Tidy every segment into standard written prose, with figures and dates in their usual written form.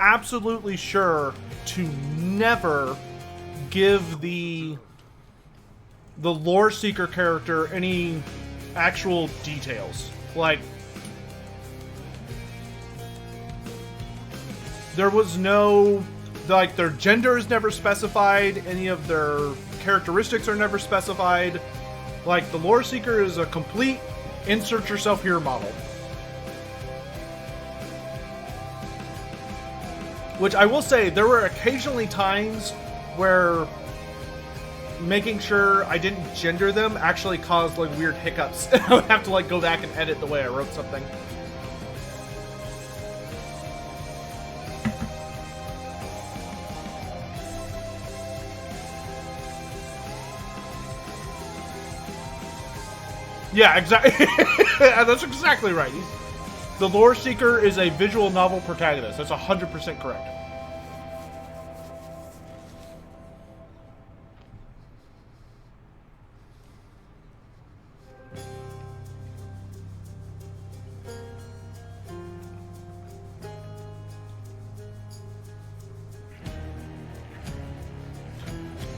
absolutely sure to never give the lore seeker character any actual details. Like, there was no, like, their gender is never specified, any of their characteristics are never specified. Like, the lore seeker is a complete insert yourself here model. Which I will say, there were occasionally times where making sure I didn't gender them actually caused, like, weird hiccups. I would have to, like, go back and edit the way I wrote something. Yeah, exactly. That's exactly right. The lore seeker is a visual novel protagonist. That's 100% correct.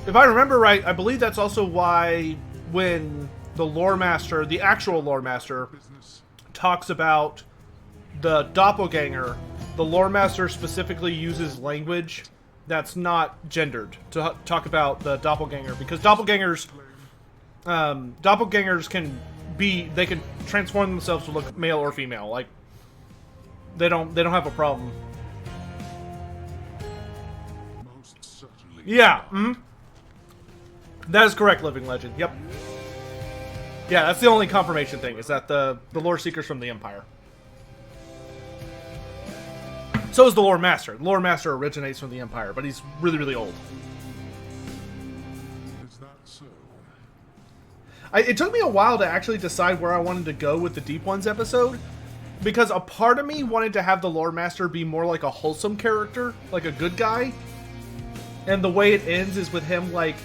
If I remember right, I believe that's also why when the lore master, the actual lore master, talks about the doppelganger, the lore master specifically uses language that's not gendered to talk about the doppelganger, because doppelgangers can be, they can transform themselves to look male or female. Like, they don't have a problem. Yeah. That is correct, Living Legend. Yep. Yeah, that's the only confirmation thing, is that the lore seeker's from the Empire. So is the lore master. The lore master originates from the Empire, but he's really, really old. Is that so? It took me a while to actually decide where I wanted to go with the Deep Ones episode, because a part of me wanted to have the lore master be more like a wholesome character, like a good guy. And the way it ends is with him, like,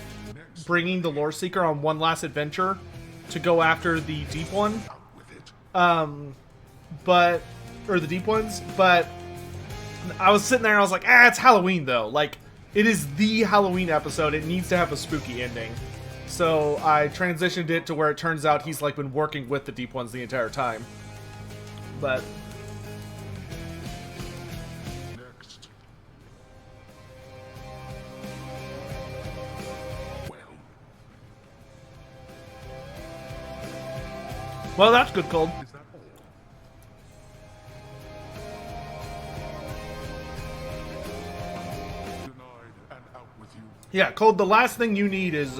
bringing the lore seeker on one last adventure to go after the Deep One. Or the Deep Ones, but I was sitting there and I was like, it's Halloween though. Like, it is the Halloween episode. It needs to have a spooky ending. So I transitioned it to where it turns out he's, like, been working with the Deep Ones the entire time. But well, that's good, Cold. Is that all? Denied and out with you. Yeah, Cold, the last thing you need is, is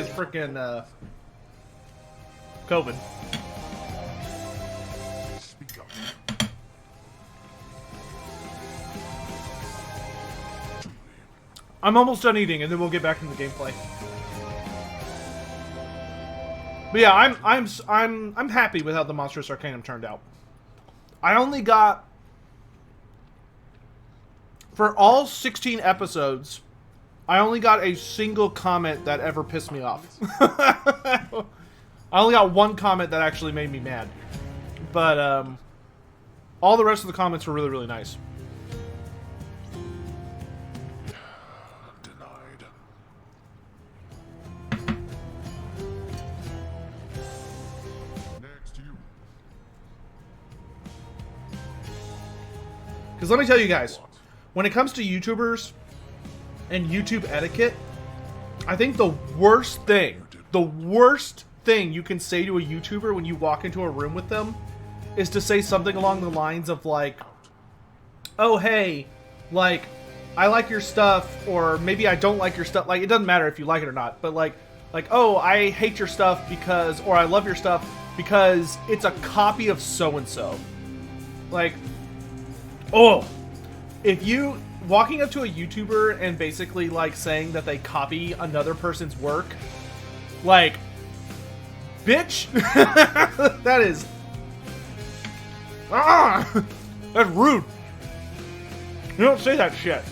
frickin', COVID. Speak up. I'm almost done eating, and then we'll get back into the gameplay. But yeah, I'm happy with how the Monstrous Arcanum turned out. I only got, for all 16 episodes, I only got a single comment that ever pissed me off. I only got one comment that actually made me mad. But all the rest of the comments were really, really nice. Denied. Next, you. Because let me tell you guys, when it comes to YouTubers and YouTube etiquette, I think the worst thing you can say to a YouTuber when you walk into a room with them is to say something along the lines of, like, oh, hey, like, I like your stuff, or maybe I don't like your stuff. Like, it doesn't matter if you like it or not, but like, oh, I hate your stuff because, or I love your stuff because it's a copy of so-and-so. Like, oh, if you walking up to a YouTuber and basically, like, saying that they copy another person's work, like, bitch, that is, that's rude. You don't say that shit.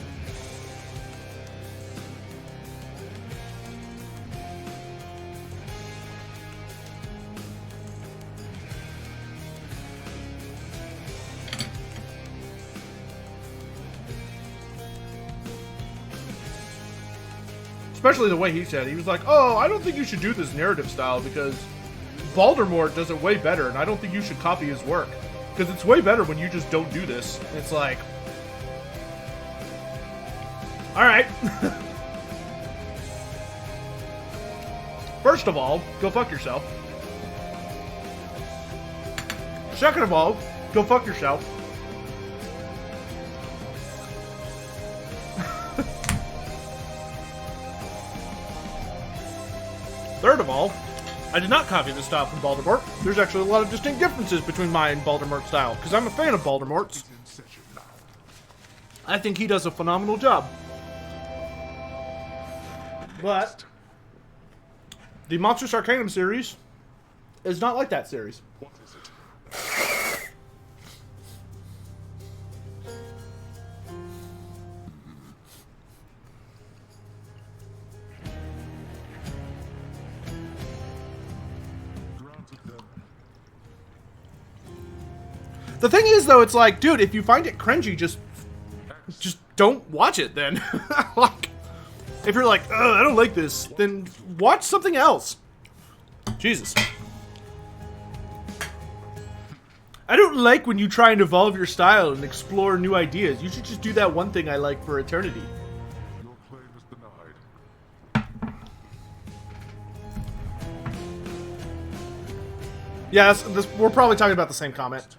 Especially the way he said it. He was like, oh, I don't think you should do this narrative style because Voldemort does it way better, and I don't think you should copy his work. Because it's way better when you just don't do this. And it's like... Alright. First of all, go fuck yourself. Second of all, go fuck yourself. Third of all, I did not copy the style from Voldemort. There's actually a lot of distinct differences between my and Voldemort's style, because I'm a fan of Voldemort's. In session now. I think he does a phenomenal job. But the Monstrous Arcanum series is not like that series. What is it? Granted then. The thing is, though, it's like, dude, if you find it cringy, just don't watch it then. Like, if you're like, ugh, I don't like this, then watch something else. Jesus. I don't like when you try and evolve your style and explore new ideas. You should just do that one thing I like for eternity. Your claim is denied. Yeah, we're probably talking about the same comment.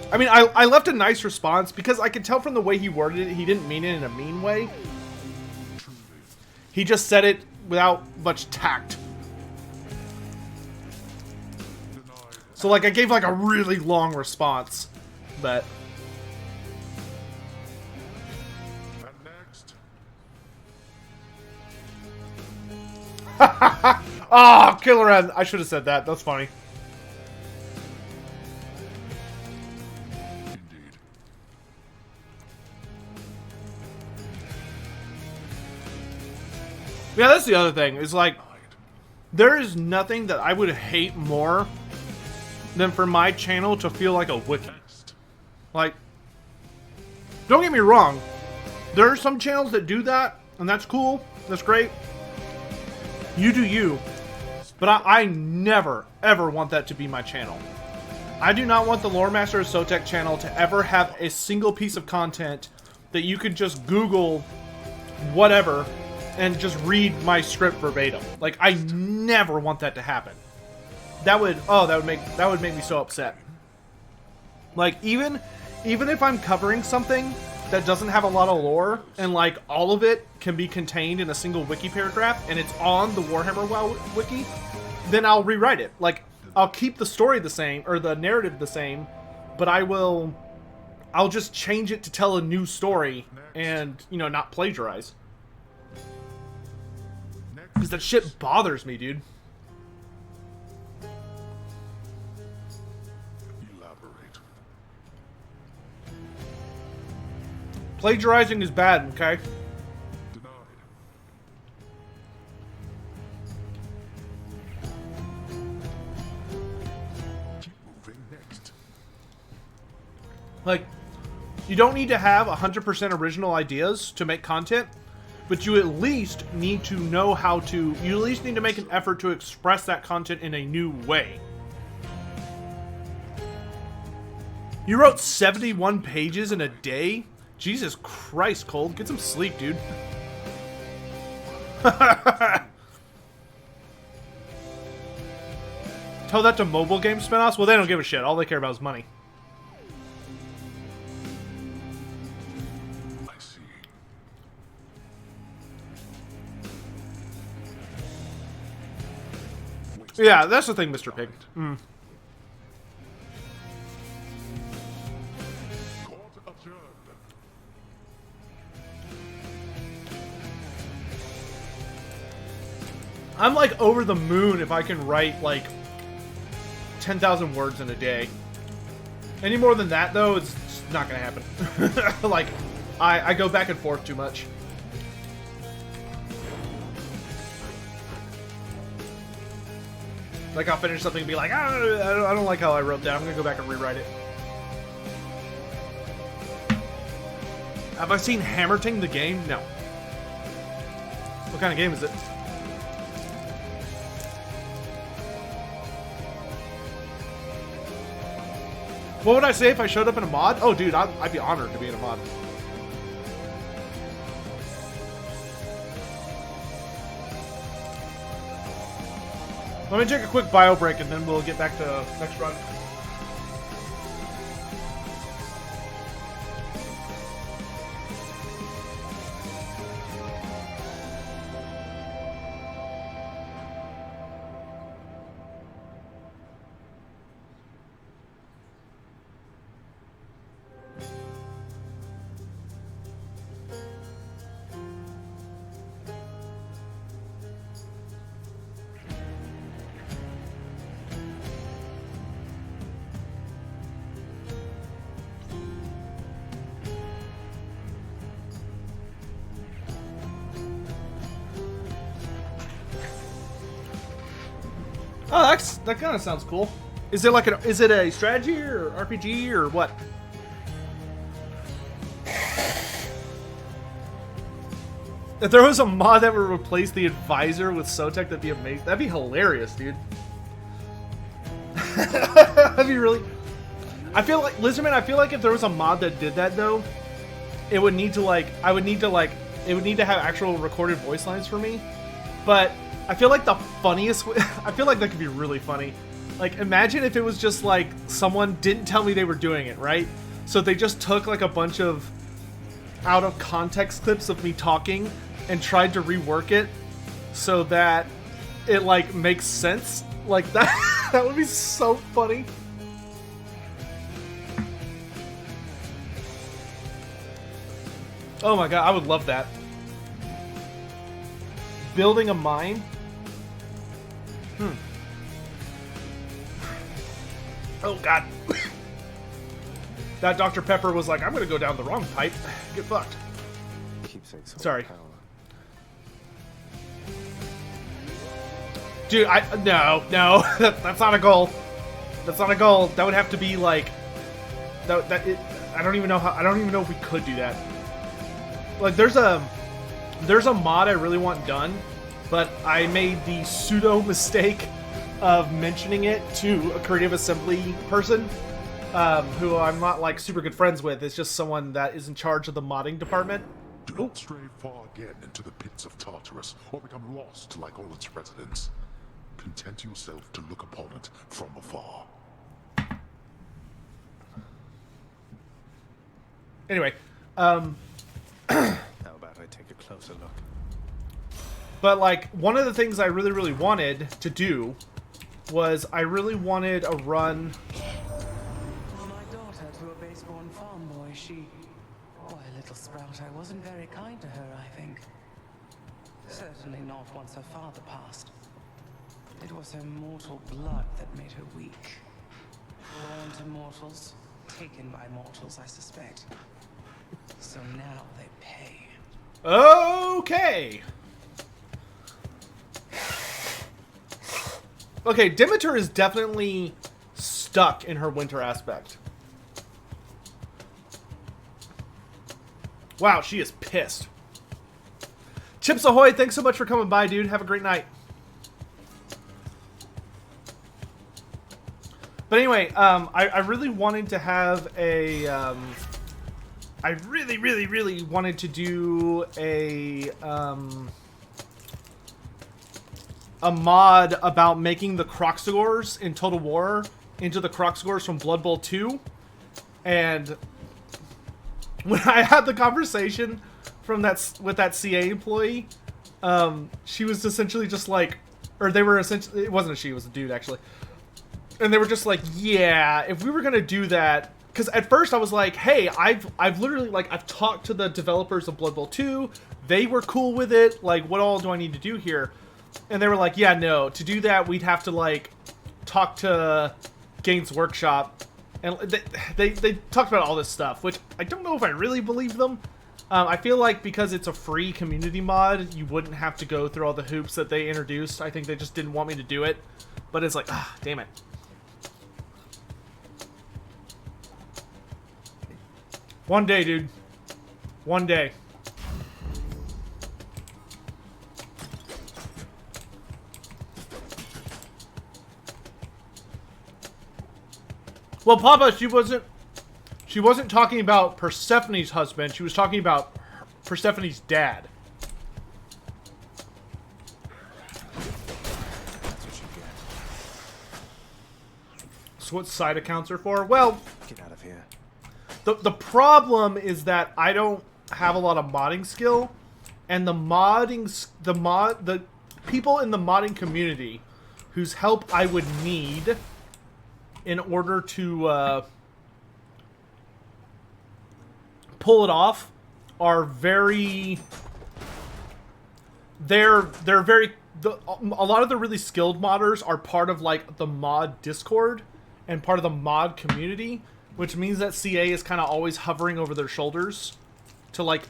I mean, I left a nice response because I could tell from the way he worded it, he didn't mean it in a mean way. Truly. He just said it without much tact. Denied. So, like, I gave, like, a really long response. But... And next. Oh, Killer Ed. I should have said that. That's funny. Indeed. Yeah, that's the other thing. Is like, Denied. there is nothing that I would hate more than for my channel to feel like a wiki. Next. Like, don't get me wrong. There are some channels that do that, and that's cool. That's great. You do you. But I never, ever want that to be my channel. I do not want the Lore Master of Sotek channel to ever have a single piece of content that you could just Google whatever and just read my script verbatim. Like, I never want that to happen. That would make me so upset. Like, even if I'm covering something that doesn't have a lot of lore, and like all of it can be contained in a single wiki paragraph, and it's on the Warhammer WoW wiki, then I'll rewrite it. Like, I'll keep the story the same, or the narrative the same, but I'll just change it to tell a new story, and, you know, not plagiarize. Because that shit bothers me, dude. Elaborate. Plagiarizing is bad, okay? Denied. Keep moving. Next. Like, you don't need to have 100% original ideas to make content, but you at least need to know how to, you at least need to make an effort to express that content in a new way. You wrote 71 pages in a day? Jesus Christ, Cold. Get some sleep, dude. Tell that to mobile game spinoffs? Well, they don't give a shit. All they care about is money. I see. Yeah, that's the thing, Mr. Pig. Court adjourned. I'm like over the moon if I can write like 10,000 words in a day. Any more than that, though, it's just not gonna happen. Like, I go back and forth too much. Like, I'll finish something and be like, I don't like how I wrote that. I'm gonna go back and rewrite it. Have I seen Hammerting the game? No. What kind of game is it? What would I say if I showed up in a mod? Oh, dude, I'd be honored to be in a mod. Let me take a quick bio break and then we'll get back to next run. Oh, that kind of sounds cool. Is it like is it a strategy or RPG or what? If there was a mod that would replace the advisor with Sotek, that'd be amazing. That'd be hilarious, dude. That'd be really. I feel like, Lizardman, I feel like if there was a mod that did that though, it would need to like, it would need to have actual recorded voice lines for me. But I feel like the funniest, I feel like that could be really funny. Like, imagine if it was just like someone didn't tell me they were doing it, right? So they just took like a bunch of out of context clips of me talking and tried to rework it so that it like makes sense. Like that, that would be so funny. Oh my god, I would love that. Building a mine? Oh god. That Dr. Pepper was like, I'm gonna go down the wrong pipe. Get fucked. Sorry. Dude, no, that's not a goal. That's not a goal. That would have to be like, I don't even know if we could do that. Like, there's a mod I really want done, but I made the pseudo mistake of mentioning it to a Creative Assembly person, who I'm not like super good friends with. It's just someone that is in charge of the modding department. Do not stray far again into the pits of Tartarus, or become lost like all its residents. Content yourself to look upon it from afar. Anyway, how about I take a closer look? But like, one of the things I really, really wanted to do was I really wanted a run. My daughter to a base-born farm boy, Why, little sprout, I wasn't very kind to her, I think. Certainly not once her father passed. It was her mortal blood that made her weak. Born to mortals, taken by mortals, I suspect. So now they pay. Okay. Okay, Demeter is definitely stuck in her winter aspect. Wow, she is pissed. Chips Ahoy, thanks so much for coming by, dude. Have a great night. But anyway, I really wanted to have a... I really, really, really wanted to do a mod about making the Kroxigors in Total War into the Kroxigors from Blood Bowl 2. And when I had the conversation with that CA employee, she was essentially just like, or they were essentially, it wasn't a she, it was a dude actually. And they were just like, yeah, if we were gonna do that, because at first I was like, hey, I've literally, like, I've talked to the developers of Blood Bowl 2, they were cool with it, like, what all do I need to do here? And they were like, yeah, no, to do that, we'd have to, like, talk to Games Workshop, and they talked about all this stuff, which I don't know if I really believe them. I feel like because it's a free community mod, you wouldn't have to go through all the hoops that they introduced. I think they just didn't want me to do it, but it's like, damn it. One day, dude. One day. Well, Papa, she wasn't talking about Persephone's husband. She was talking about Persephone's dad. That's what you get. So what side accounts are for? Well, Get out of here. the problem is that I don't have a lot of modding skill, and the people in the modding community whose help I would need in order to pull it off are very a lot of the really skilled modders are part of like the mod Discord and part of the mod community, which means that CA is kind of always hovering over their shoulders to like,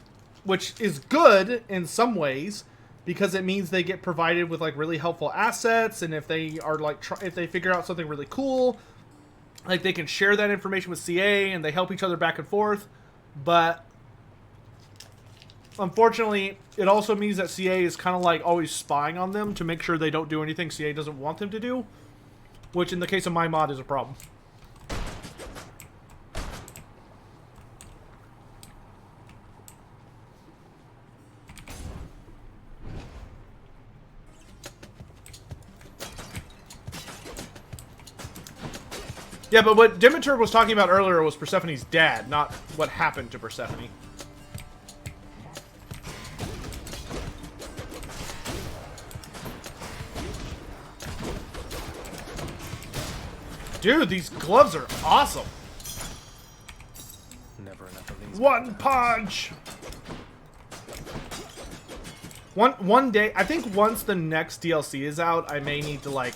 which is good in some ways because it means they get provided with like really helpful assets, and if they are like if they figure out something really cool, like they can share that information with CA and they help each other back and forth. But unfortunately, it also means that CA is kind of like always spying on them to make sure they don't do anything CA doesn't want them to do, which in the case of my mod is a problem. Yeah, but what Demeter was talking about earlier was Persephone's dad, not what happened to Persephone. Dude, these gloves are awesome. Never enough of these. One punch. One day, I think once the next DLC is out, I may need to like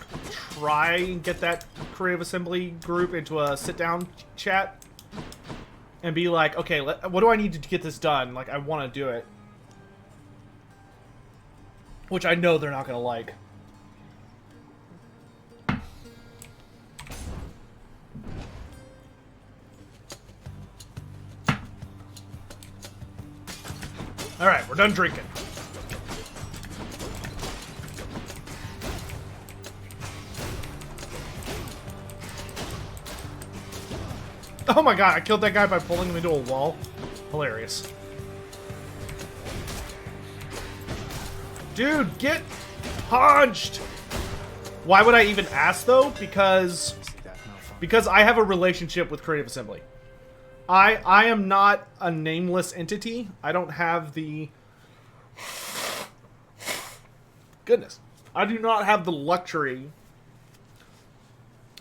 try and get that Creative Assembly group into a sit-down chat and be like, okay, what do I need to get this done? Like, I want to do it, which I know they're not gonna like. All right, we're done drinking. Oh my god, I killed that guy by pulling him into a wall. Hilarious. Dude, get punched! Why would I even ask, though? Because I have a relationship with Creative Assembly. I am not a nameless entity. I don't have the... Goodness. I do not have the luxury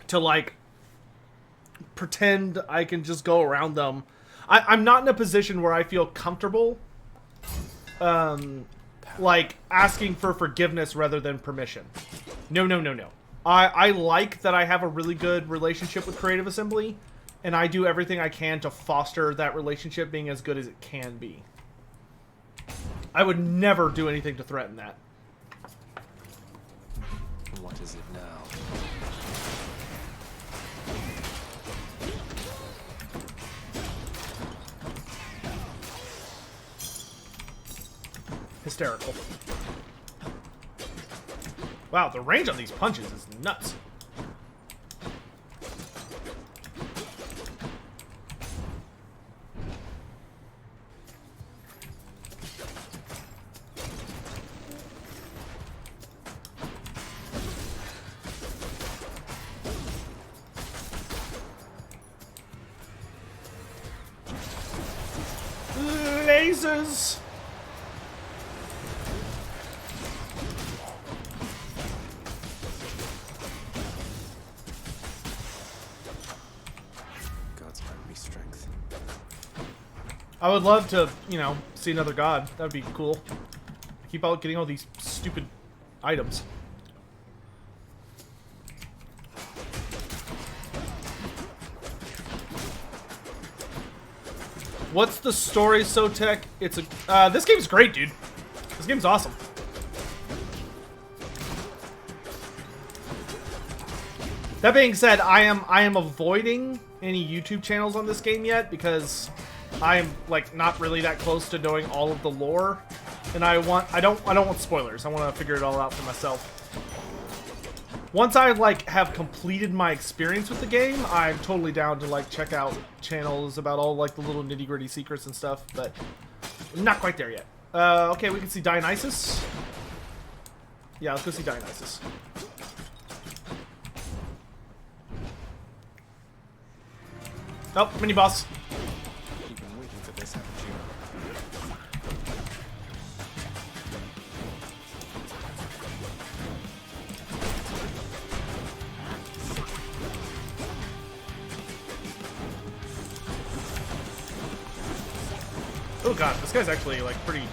to, like, pretend I can just go around them. I'm not in a position where I feel comfortable, like, asking for forgiveness rather than permission. No. I like that I have a really good relationship with Creative Assembly, and I do everything I can to foster that relationship being as good as it can be. I would never do anything to threaten that. What is it now? Hysterical. Wow, the range on these punches is nuts. Lasers! God's grant me strength. I would love to, you know, see another god. That would be cool. I keep out getting all these stupid items. What's the story, Sotek? It's a this game's great, dude. This game's awesome. That being said, I am avoiding any YouTube channels on this game yet because I'm like not really that close to knowing all of the lore, and I don't want spoilers. I want to figure it all out for myself. Once I like have completed my experience with the game, I'm totally down to like check out channels about all like the little nitty-gritty secrets and stuff, but I'm not quite there yet. Okay, we can see Dionysus. Yeah, let's go see Dionysus. Oh, mini boss. You've been waiting for this, haven't you? Oh god, this guy's actually like pretty...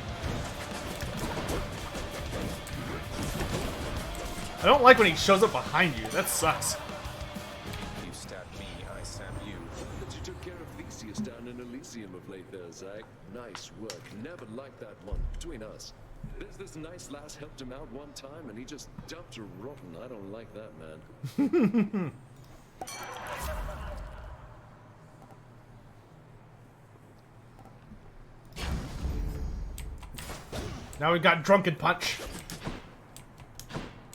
I don't like when he shows up behind you. That sucks. You stabbed me, I stabbed you. But you took care of Theseus down in Elysium of late there, Zach. Nice work. Never liked that one. Between us. There's this nice lass helped him out one time, and he just dumped her rotten. I don't like that, man. Now we've got Drunken Punch.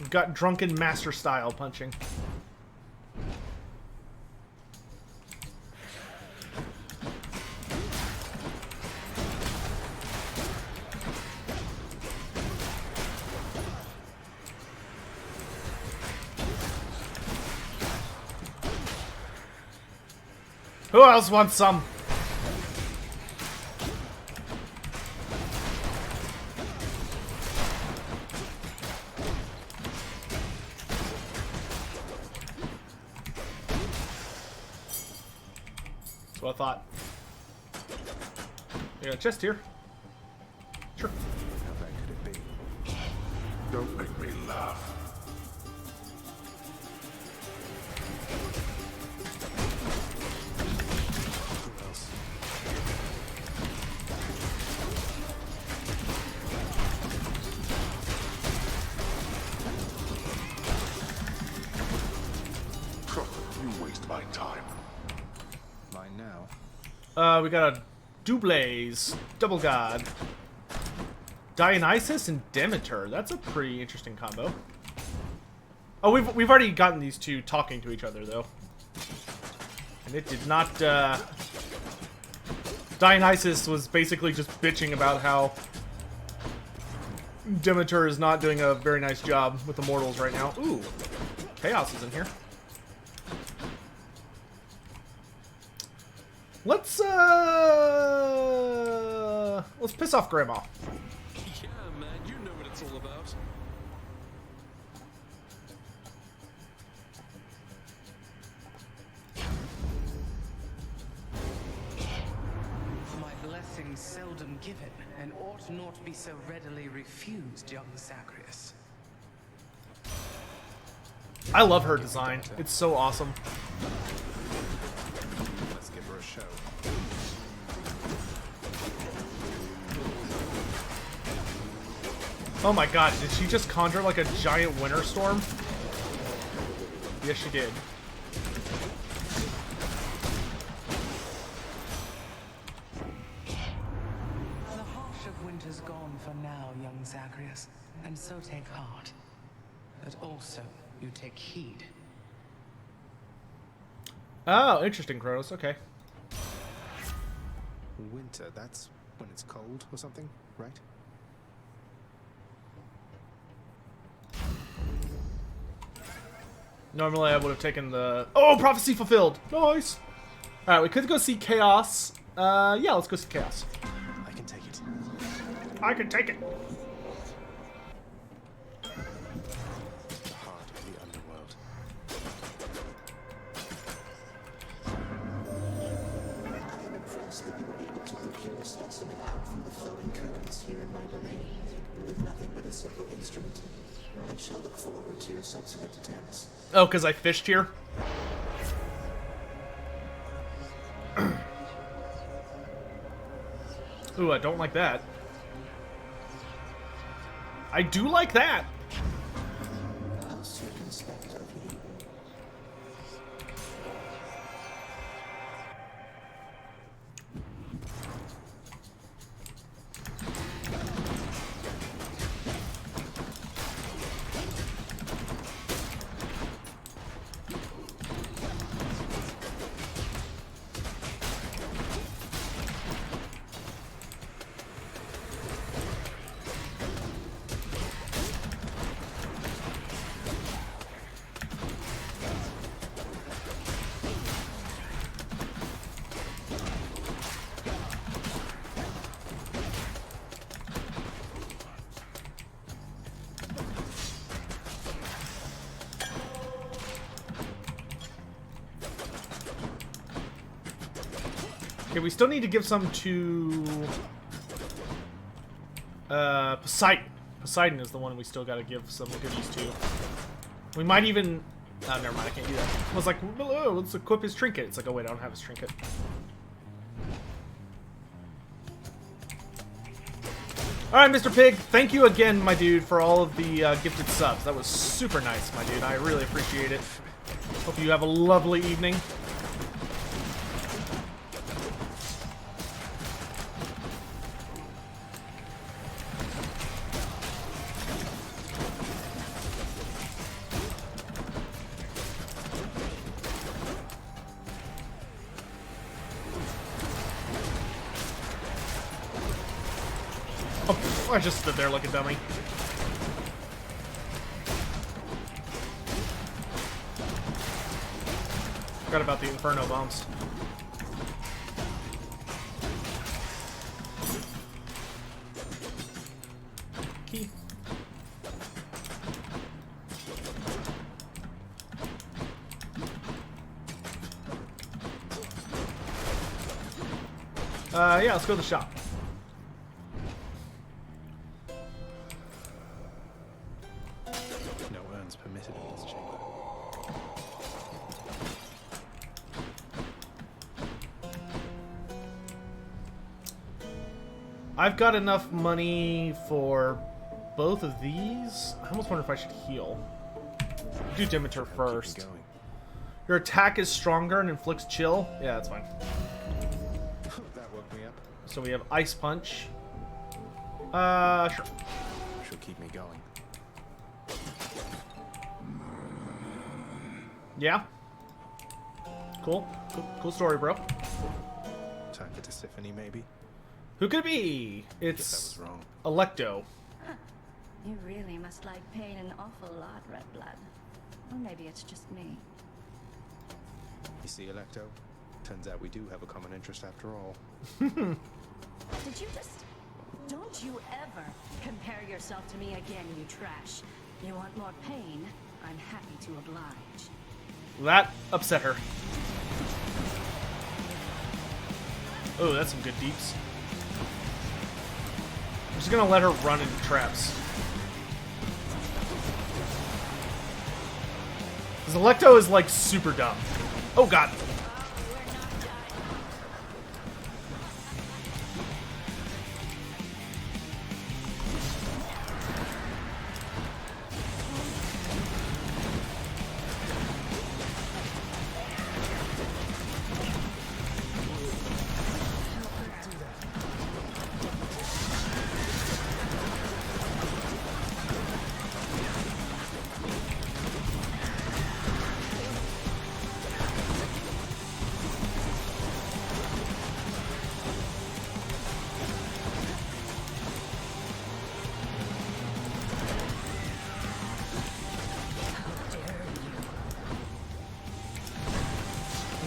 We've got Drunken Master Style punching. Who else wants some? That's what I thought. You got a chest here. Sure. How bad could it be? Don't make me laugh. Who else? You waste my time. Mine now. We got a Doubles, Double God. Dionysus and Demeter. That's a pretty interesting combo. Oh, we've already gotten these two talking to each other though. And it did not Dionysus was basically just bitching about how Demeter is not doing a very nice job with the mortals right now. Ooh. Chaos is in here. Let's piss off Grandma. Yeah, man, you know what it's all about. My blessings seldom given, and ought not be so readily refused, young Zagreus. I love her design. It's so awesome. Let's give her a show. Oh my god, did she just conjure like a giant winter storm? Yes, she did. The harsh of winter's gone for now, young Zagreus, and so take heart. But also, you take heed. Oh, interesting, Kronos. Okay. Winter, that's when it's cold or something, right? Normally I would have taken the... Oh, prophecy fulfilled! Nice! Alright, we could go see Chaos. Yeah, let's go see Chaos. I can take it. I can take it! The heart of the underworld. Oh, because I fished here? Ooh, I don't like that. I do like that! Okay, we still need to give some to Poseidon. Poseidon is the one we still got to give some goodies to. We might even... Oh, never mind, I can't do that. I was like, oh, let's equip his trinket. It's like, oh wait, I don't have his trinket. Alright, Mr. Pig, thank you again, my dude, for all of the gifted subs. That was super nice, my dude. I really appreciate it. Hope you have a lovely evening. I just stood there like a dummy. Forgot about the Inferno bombs. Key. Yeah, let's go to the shop. Permitted in this chamber. I've got enough money for both of these. I almost wonder if I should heal. Do Demeter first. Your attack is stronger and inflicts chill. Yeah, that's fine. That woke me up. So we have Ice Punch. Sure. She'll keep me going. Yeah. Cool. Cool story, bro. Time for Tisiphone, maybe? Who could it be? Guess It's that was wrong. Electo. You really must like pain an awful lot, Red Blood. Or maybe it's just me. You see, Electo? Turns out we do have a common interest after all. Did you just... Don't you ever compare yourself to me again, you trash. You want more pain? I'm happy to oblige. That upset her. Oh, that's some good deeps. I'm just gonna let her run into traps. Because Electo is like super dumb. Oh god.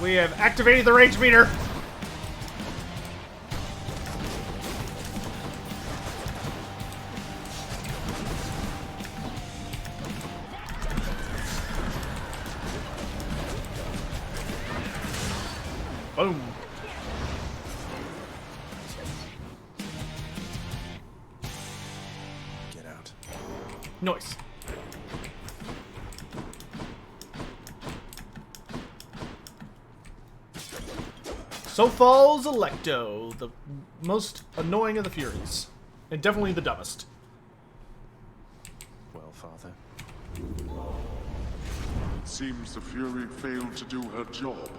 We have activated the rage meter. Boom. Get out. Nice. So falls Electo, the most annoying of the Furies. And definitely the dumbest. Well, Father. It seems the Fury failed to do her job.